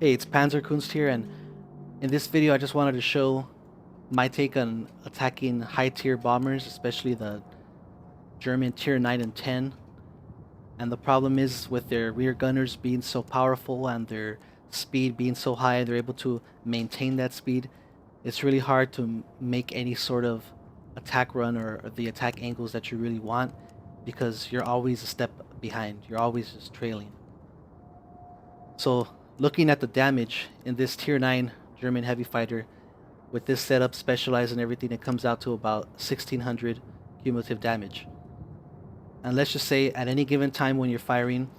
Hey, it's Panzerkunst here, and in this video I just wanted to show my take on attacking high-tier bombers, especially the German tier 9 and 10. And the problem is with their rear gunners being so powerful and their speed being so high, they're able to maintain that speed. It's really hard to make any sort of attack run or the attack angles that you really want because you're always a step behind. You're always just trailing. So looking at the damage in this tier 9 German heavy fighter, with this setup, specialized and everything, it comes out to about 1600 cumulative damage. And let's just say at any given time when you're firing,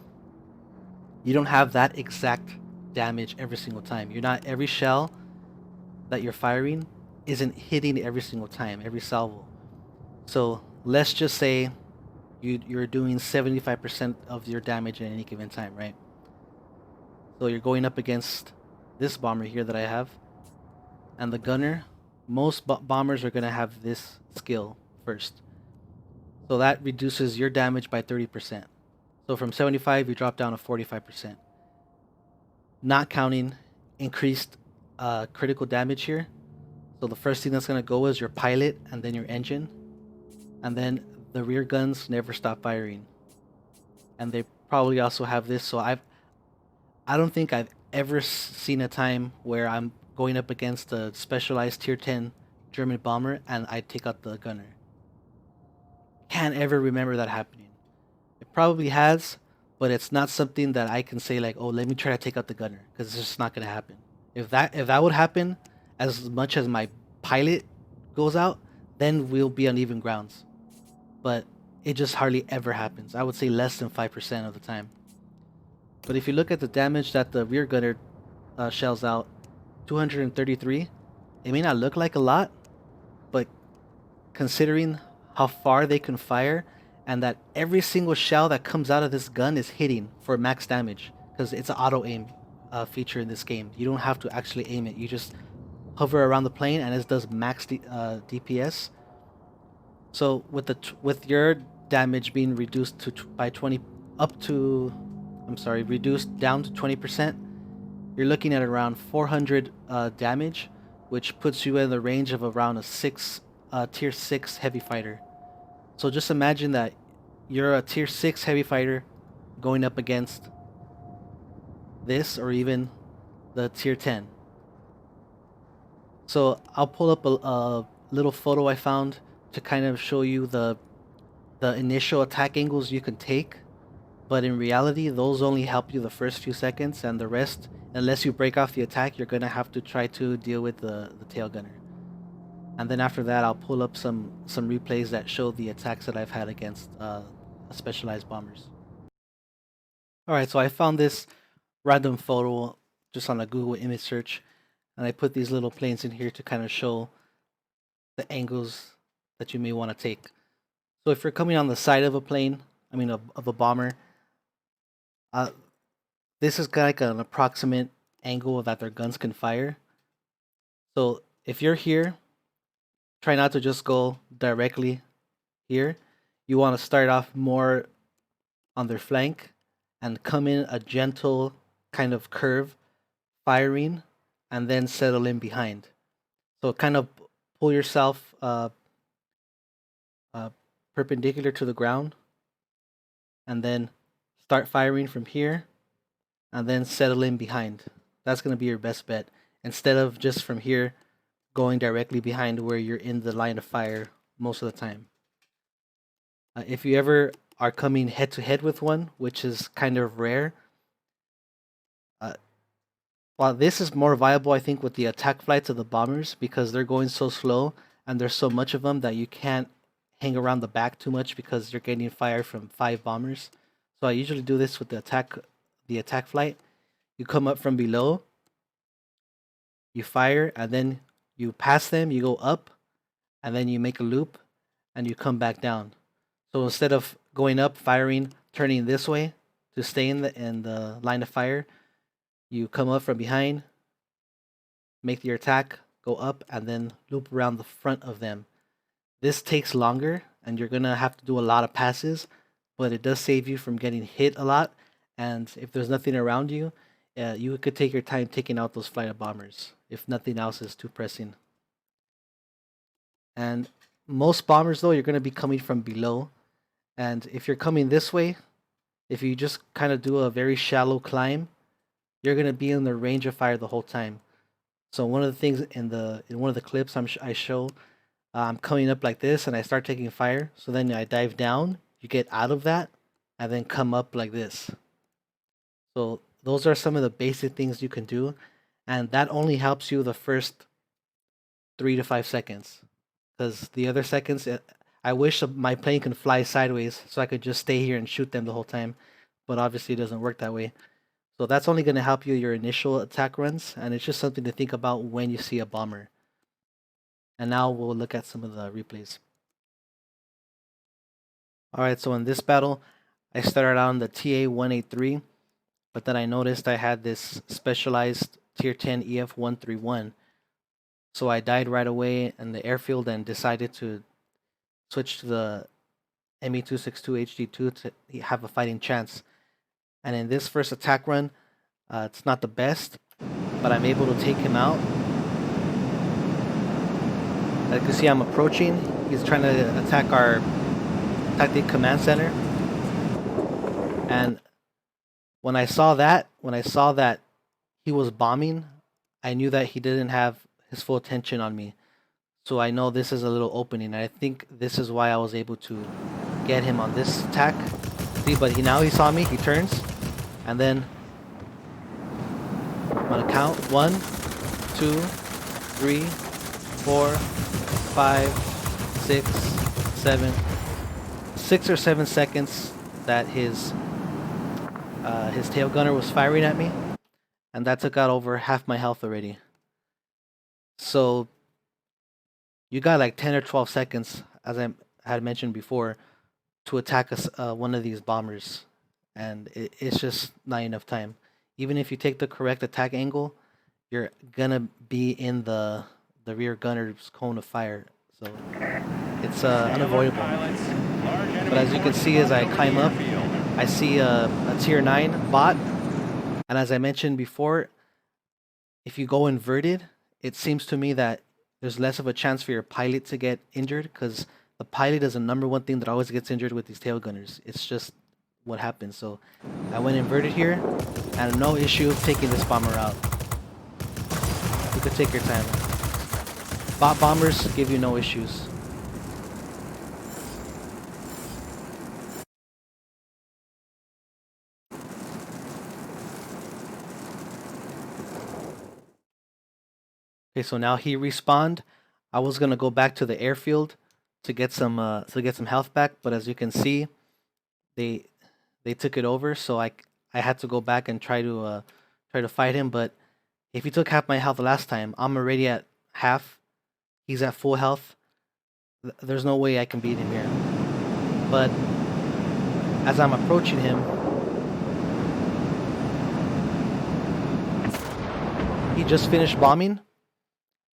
you don't have that exact damage every single time. You're not, every shell that you're firing isn't hitting every single time, every salvo. So let's just say you're doing 75% of your damage at any given time, right? So you're going up against this bomber here that I have, and the gunner. Most bombers are going to have this skill first. So that reduces your damage by 30%. So from 75, you drop down to 45%. Not counting increased critical damage here. So the first thing that's going to go is your pilot and then your engine. And then the rear guns never stop firing. And they probably also have this. So I don't think I've ever seen a time where I'm going up against a specialized tier 10 German bomber and I take out the gunner. Can't ever remember that happening. It probably has, but it's not something that I can say like, oh, let me try to take out the gunner, because it's just not gonna happen. If that would happen, as much as my pilot goes out, then we'll be on even grounds. But it just hardly ever happens. I would say less than 5% of the time. But if you look at the damage that the rear gunner shells out, 233, it may not look like a lot, but considering how far they can fire and that every single shell that comes out of this gun is hitting for max damage, because it's an auto aim feature in this game. You don't have to actually aim it. You just hover around the plane and it does max DPS. So with your damage being reduced to by 20 up to, I'm sorry, reduced down to 20%, you're looking at around 400 damage, which puts you in the range of around a tier 6 heavy fighter. So just imagine that you're a tier 6 heavy fighter going up against this, or even the tier 10. So I'll pull up a little photo I found to kind of show you the initial attack angles you can take. But in reality, those only help you the first few seconds, and the rest, unless you break off the attack, you're gonna have to try to deal with the tail gunner. And then after that, I'll pull up some replays that show the attacks that I've had against specialized bombers. Alright, so I found this random photo just on a Google image search, and I put these little planes in here to kind of show the angles that you may want to take. So if you're coming on the side of a plane, I mean of a bomber, this is like an approximate angle that their guns can fire. So if you're here, try not to just go directly here. You want to start off more on their flank and come in a gentle kind of curve, firing, and then settle in behind. So kind of pull yourself perpendicular to the ground, and then start firing from here, and then settle in behind. That's going to be your best bet, instead of just from here going directly behind where you're in the line of fire most of the time. If you ever are coming head to head with one, which is kind of rare, while this is more viable, I think, with the attack flights of the bombers, because they're going so slow and there's so much of them that you can't hang around the back too much because you're getting fire from 5 bombers. So I usually do this with the attack flight. You come up from below, you fire, and then you pass them, you go up, and then you make a loop, and you come back down. So instead of going up, firing, turning this way to stay in the line of fire, you come up from behind, make your attack, go up, and then loop around the front of them. This takes longer, and you're gonna have to do a lot of passes, but it does save you from getting hit a lot. And if there's nothing around you, you could take your time taking out those fighter bombers if nothing else is too pressing. And most bombers, though, you're going to be coming from below. And if you're coming this way, if you just kind of do a very shallow climb, you're going to be in the range of fire the whole time. So one of the things in one of the clips I show, I'm coming up like this and I start taking fire. So then I dive down, you get out of that, and then come up like this. So those are some of the basic things you can do, and that only helps you the first 3 to 5 seconds, because the other seconds, I wish my plane could fly sideways so I could just stay here and shoot them the whole time, but obviously it doesn't work that way. So that's only going to help you your initial attack runs, and it's just something to think about when you see a bomber. And now we'll look at some of the replays. Alright, so in this battle, I started out on the TA-183, but then I noticed I had this specialized Tier 10 EF-131. So I died right away in the airfield and decided to switch to the ME-262 HD2 to have a fighting chance. And in this first attack run, it's not the best, but I'm able to take him out. As you can see, I'm approaching. He's trying to attack our tactic command center. And when I saw that he was bombing, I knew that he didn't have his full attention on me. So I know this is a little opening. I think this is why I was able to get him on this attack. See, but now he saw me, he turns, and then I'm gonna count 1, 2, 3, 4, 5, 6, 7, 6 or 7 seconds that his tail gunner was firing at me, and that took out over half my health already. So you got like 10 or 12 seconds, as I had mentioned before, to attack one of these bombers, and it's just not enough time. Even if you take the correct attack angle, you're gonna be in the rear gunner's cone of fire, so it's unavoidable. But as you can see, as I climb up, I see a tier 9 bot, and as I mentioned before, if you go inverted, it seems to me that there's less of a chance for your pilot to get injured, because the pilot is the number one thing that always gets injured with these tail gunners. It's just what happens. So I went inverted here, and no issue taking this bomber out. You could take your time. Bot bombers give you no issues. Okay, so now he respawned. I was gonna go back to the airfield to get some health back, but as you can see, they took it over. So I had to go back and try to fight him. But if he took half my health last time, I'm already at half. He's at full health. There's no way I can beat him here. But as I'm approaching him, he just finished bombing,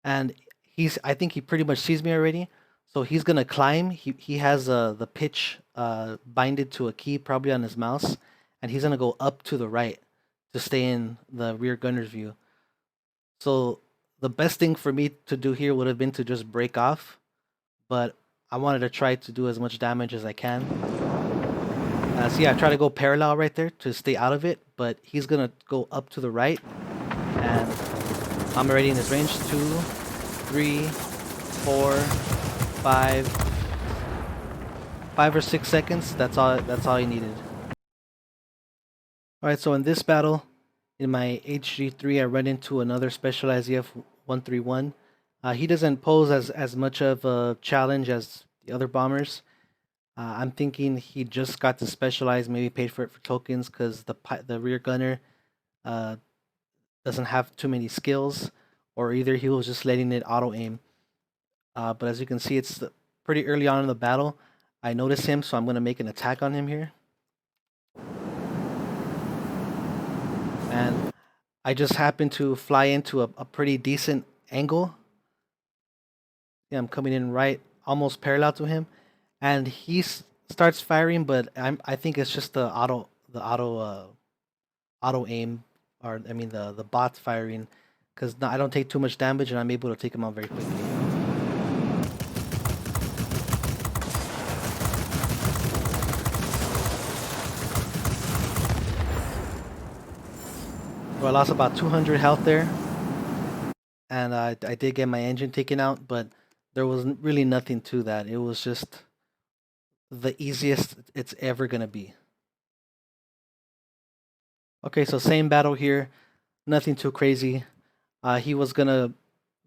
and I think he pretty much sees me already. So he's gonna climb. He has the pitch binded to a key probably on his mouse, and he's gonna go up to the right to stay in the rear gunner's view. So the best thing for me to do here would have been to just break off, but I wanted to try to do as much damage as I can. So yeah, I try to go parallel right there to stay out of it, but he's gonna go up to the right, and I'm already in his range. 2, 3, 4, 5 or 6 seconds. That's all he needed. All right, so in this battle, in my HG3, I run into another specialized EF-131. He doesn't pose as much of a challenge as the other bombers. I'm thinking he just got to specialize, maybe paid for it for tokens, because the rear gunner doesn't have too many skills, or either he was just letting it auto aim. But as you can see, it's pretty early on in the battle. I notice him, so I'm going to make an attack on him here. And I just happened to fly into a pretty decent angle. Yeah, I'm coming in right, almost parallel to him, and he starts firing. But I think it's just the auto aim or I mean the bots firing, because I don't take too much damage and I'm able to take them out very quickly. So I lost about 200 health there, and I did get my engine taken out, but there was really nothing to that. It was just the easiest it's ever gonna be. Okay, so same battle here, nothing too crazy. He was gonna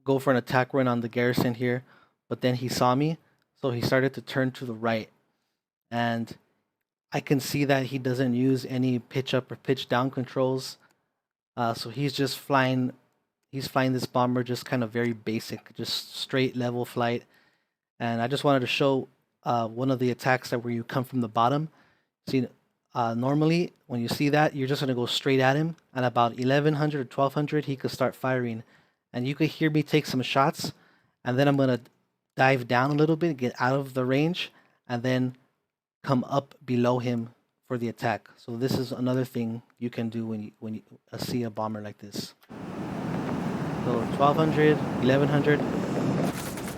go for an attack run on the garrison here, but then he saw me, so he started to turn to the right, and I can see that he doesn't use any pitch up or pitch down controls. So he's just flying. He's flying this bomber just kind of very basic, just straight level flight. And I just wanted to show one of the attacks that where you come from the bottom. See, normally when you see that, you're just gonna go straight at him. And about 1100 or 1200, he could start firing, and you could hear me take some shots, and then I'm gonna dive down a little bit, get out of the range, and then come up below him for the attack. So this is another thing you can do when you see a bomber like this. So 1200, 1100,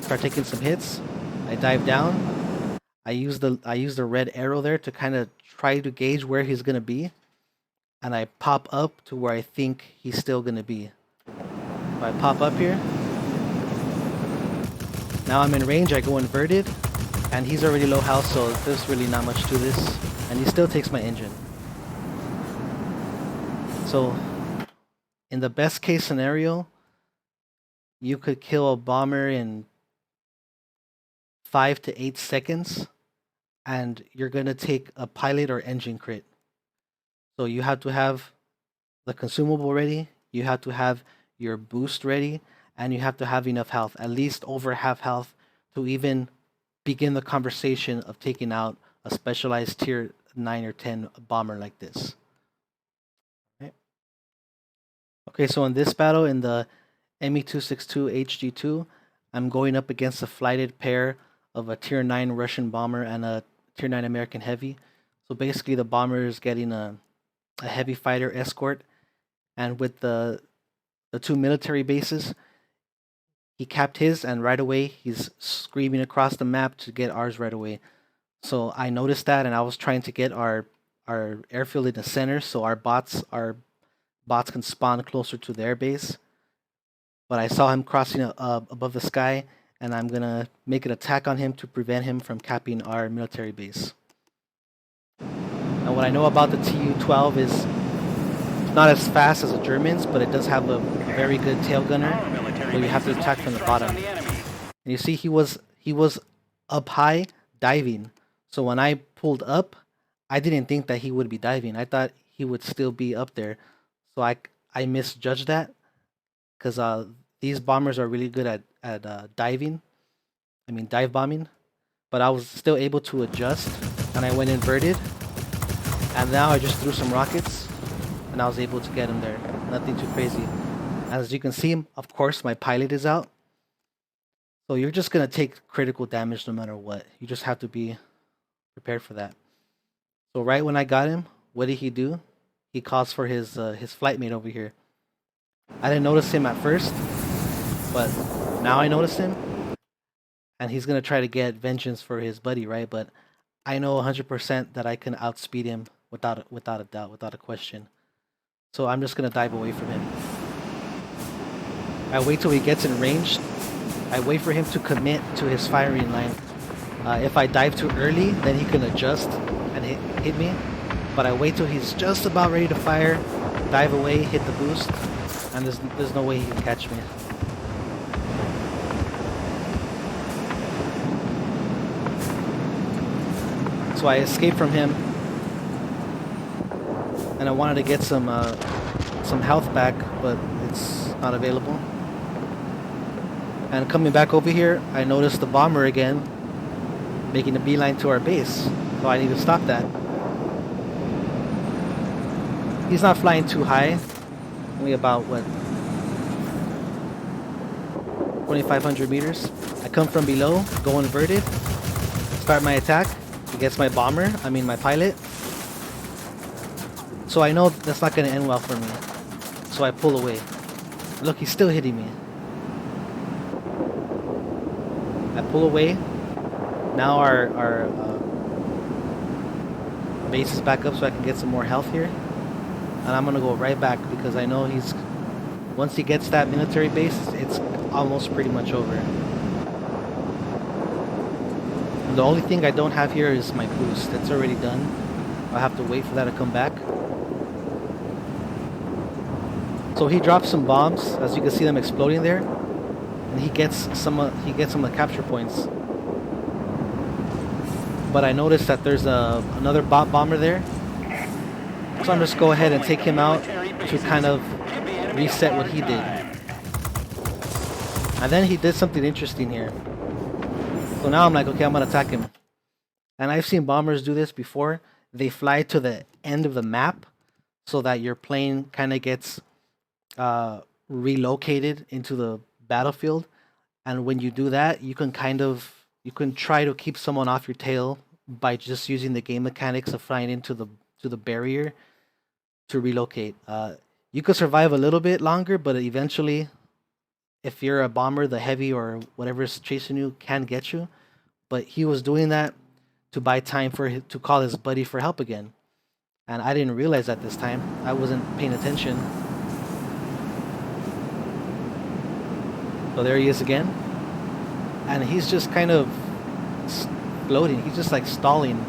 start taking some hits. I dive down. I use the red arrow there to kind of try to gauge where he's gonna be, and I pop up to where I think he's still gonna be. So I pop up here. Now I'm in range. I go inverted, and he's already low health, so there's really not much to this. And he still takes my engine. So, in the best case scenario, you could kill a bomber in 5 to 8 seconds, and you're gonna take a pilot or engine crit. So you have to have the consumable ready, you have to have your boost ready, and you have to have enough health, at least over half health, to even begin the conversation of taking out a specialized tier 9 or 10 bomber like this. Okay, so in this battle, in the ME-262 HG2, I'm going up against a flighted pair of a tier 9 Russian bomber and a tier 9 American heavy. So basically the bomber is getting a heavy fighter escort, and with the two military bases, he capped his, and right away he's screaming across the map to get ours right away. So I noticed that, and I was trying to get our airfield in the center so our bots can spawn closer to their base. But I saw him crossing above the sky, and I'm gonna make an attack on him to prevent him from capping our military base. Now what I know about the Tu-12 is it's not as fast as the Germans, but it does have a very good tail gunner, where you have to attack from the bottom. And you see he was up high diving. So when I pulled up, I didn't think that he would be diving. I thought he would still be up there. So I misjudged that, because these bombers are really good at diving. I mean dive bombing. But I was still able to adjust, and I went inverted. And now I just threw some rockets, and I was able to get him there. Nothing too crazy. As you can see, of course, my pilot is out. So you're just gonna take critical damage no matter what. You just have to be prepared for that. So right when I got him, what did he do? He calls for his flight mate over here. I didn't notice him at first, but now I notice him, and he's gonna try to get vengeance for his buddy, right? But I know 100% that I can outspeed him without a doubt, without a question. So I'm just gonna dive away from him. I wait till he gets in range. I wait for him to commit to his firing line. If I dive too early, then he can adjust and hit me. But I wait till he's just about ready to fire, dive away, hit the boost, and there's no way he can catch me. So I escaped from him, and I wanted to get some health back, but it's not available. And coming back over here, I noticed the bomber again, making a beeline to our base. So I need to stop that. He's not flying too high, only about, what, 2,500 meters. I come from below, go inverted, start my attack. He gets my bomber, my pilot. So I know that's not going to end well for me. So I pull away. Look, he's still hitting me. I pull away. Now our base is back up so I can get some more health here. And I'm gonna go right back because I know he's... Once he gets that military base, it's almost pretty much over. And the only thing I don't have here is my boost. That's already done. I'll have to wait for that to come back. So he drops some bombs, as you can see them exploding there, and he gets some of the capture points. But I noticed that there's another bot bomber there, so I'm just go ahead and take him out to kind of reset what he did. And then he did something interesting here. So now I'm like, okay, I'm gonna attack him. And I've seen bombers do this before. They fly to the end of the map so that your plane kind of gets relocated into the battlefield. And when you do that, you can try to keep someone off your tail by just using the game mechanics of flying into the barrier to relocate. You could survive a little bit longer, but eventually, if you're a bomber, the heavy or whatever's chasing you can get you. But he was doing that to buy time to call his buddy for help again. And I didn't realize that this time. I wasn't paying attention. So there he is again. And he's just kind of floating. He's just like stalling.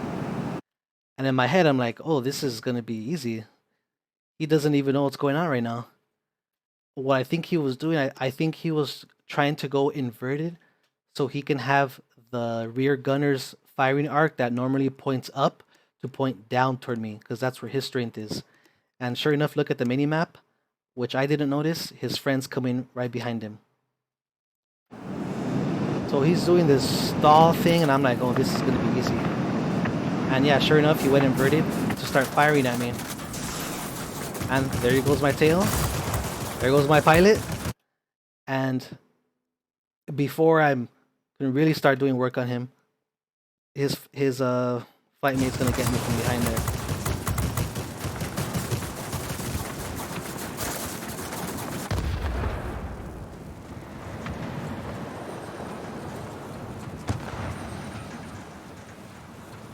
And in my head, I'm like, oh, this is going to be easy. He doesn't even know what's going on right now. What I think he was doing, I think he was trying to go inverted so he can have the rear gunner's firing arc that normally points up to point down toward me, because that's where his strength is. And sure enough, look at the mini map, which I didn't notice. His friend's coming right behind him. So he's doing this stall thing, and I'm like, oh, this is going to be easy. And yeah, sure enough, he went inverted to start firing at me. And there goes my tail. There goes my pilot. And before I can really start doing work on him, his flight mate's going to get me from behind there.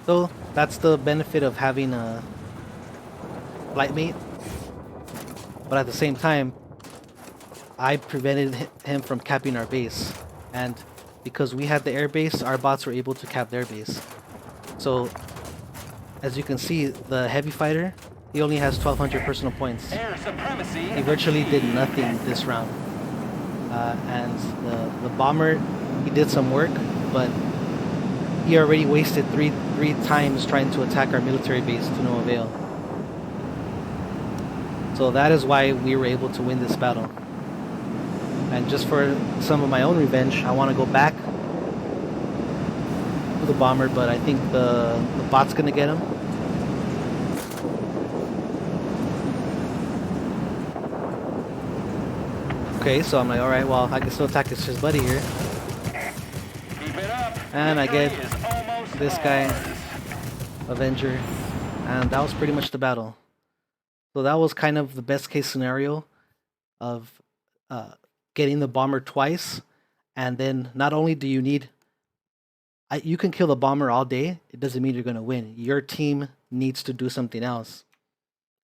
So that's the benefit of having a flight mate. But at the same time, I prevented him from capping our base. And because we had the air base, our bots were able to cap their base. So as you can see, the heavy fighter, he only has 1,200 personal points. He virtually did nothing this round. And the bomber, he did some work, but he already wasted three times trying to attack our military base to no avail. So that is why we were able to win this battle. And just for some of my own revenge, I want to go back to the bomber, but I think the bot's gonna get him. Okay, so I'm like, alright, well, I can still attack his buddy here. And I get this guy, Avenger, and that was pretty much the battle. So that was kind of the best case scenario of getting the bomber twice, and then not only do you need... you can kill the bomber all day, it doesn't mean you're going to win. Your team needs to do something else.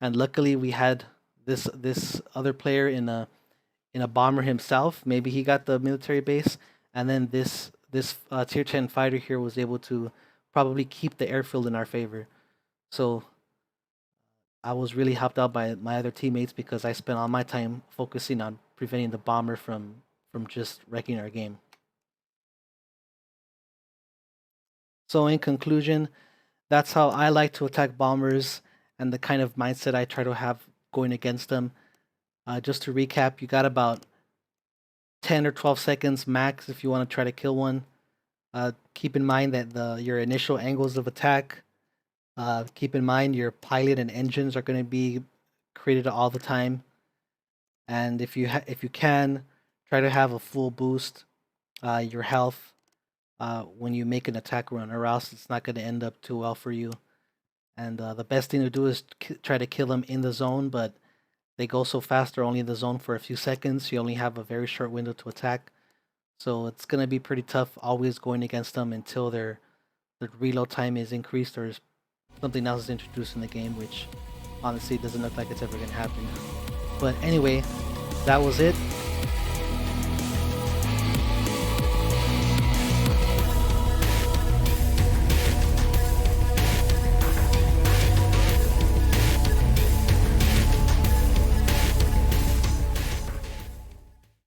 And luckily we had this other player in a bomber himself. Maybe he got the military base, and then this tier 10 fighter here was able to probably keep the airfield in our favor. So I was really helped out by my other teammates because I spent all my time focusing on preventing the bomber from just wrecking our game. So in conclusion, that's how I like to attack bombers and the kind of mindset I try to have going against them. Just to recap, you got about 10 or 12 seconds max if you want to try to kill one. Keep in mind that your initial angles of attack, keep in mind your pilot and engines are going to be created all the time. And if you can, try to have a full boost, your health, when you make an attack run, or else it's not going to end up too well for you. And the best thing to do is try to kill them in the zone, but They go so fast, they're only in the zone for a few seconds. You only have a very short window to attack. So it's gonna be pretty tough always going against them until their reload time is increased or something else is introduced in the game, which honestly doesn't look like it's ever gonna happen. But anyway, that was it.